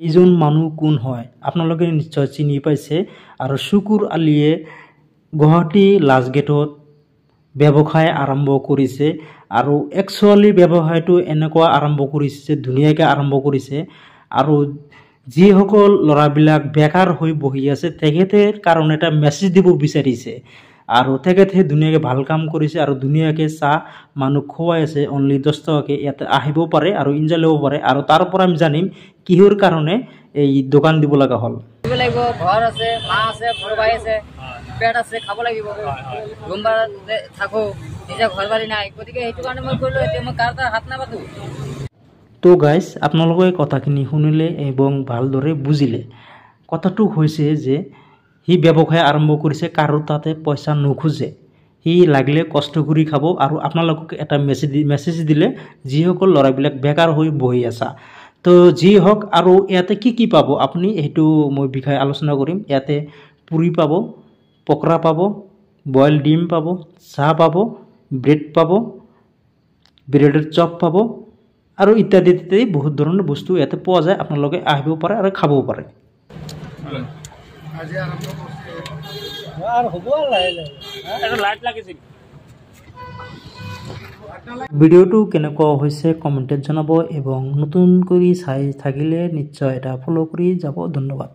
এইজন মানুহ কোন হয় আপোনালোকে নিশ্চয় চিনি পাইছে। আৰু শুকুৰ আলীয়ে গুৱাহাটী লাষ্টগেটত ব্যৱসায় আৰম্ভ কৰিছে। আৰু একচুৱেলি ব্যৱসায়টো এনেকুৱা আৰম্ভ কৰিছে যে ধুনীয়াকৈ আৰম্ভ কৰিছে। আৰু যিসকল ল'ৰাবিলাক বেকাৰ হৈ বহি আছে তেখেতৰ কাৰণে এটা মেছেজ দিব বিচাৰিছে। আৰু তেখেতে ধুনীয়াকৈ ভাল কাম কৰিছে আৰু ধুনীয়াকৈ চাহ মানুহ খুৱাই আছে। অনলি 10 টকাকৈ ইয়াতে আহিব পাৰে আৰু এনজয় ল'ব পাৰে। আৰু তাৰ পৰা আমি জানিম কিহৰ কাৰণে এই দোকান দিব লগা হ'ল। ঘৰ আছে, মা আছে, সৰু ভাই আছে, পেট আছে, খাব লাগিব, ৰুম ভাড়াতে থাকো, নিজে ঘৰ বাৰী নাই, গতিকে সেইটো কাৰণে মই কৰিলোঁ। এতিয়া মই কাৰ তাৰ হাত নাপাতো। তো গাইজ আপোনালোকে কথাখিনি শুনিলে এবং ভালদৰে বুজিলে। কথাটো হৈছে যে সি ব্যৱসায় আৰম্ভ কৰিছে, কাৰো তাতে পইচা নোখোজে, সি লাগিলে কষ্ট কৰি খাব। আৰু আপোনালোকক এটা মেছেজ দিলে যিসকল ল'ৰাবিলাক বেকাৰ হৈ বহি আছা, তো যি হওক। আৰু ইয়াতে কি পাব আপুনি সেইটো মই বিষয়ে আলোচনা কৰিম। ইয়াতে পুৰি পাব, পকৰা পাব, বইল ডিম পাব, চাহ পাব, ব্ৰেড পাব, ব্ৰেডৰ চপ পাব আৰু ইত্যাদি ইত্যাদি বহুত ধৰণৰ বস্তু ইয়াতে পোৱা যায়। আপোনালোকে আহিব পাৰে আৰু খাবও পাৰে। ভিডিঅ'টো কেনেকুৱা হৈছে কমেণ্টত জনাব এবং নতুন কৰি চাই থাকিলে নিশ্চয় এটা ফ'ল' কৰি যাব। ধন্যবাদ।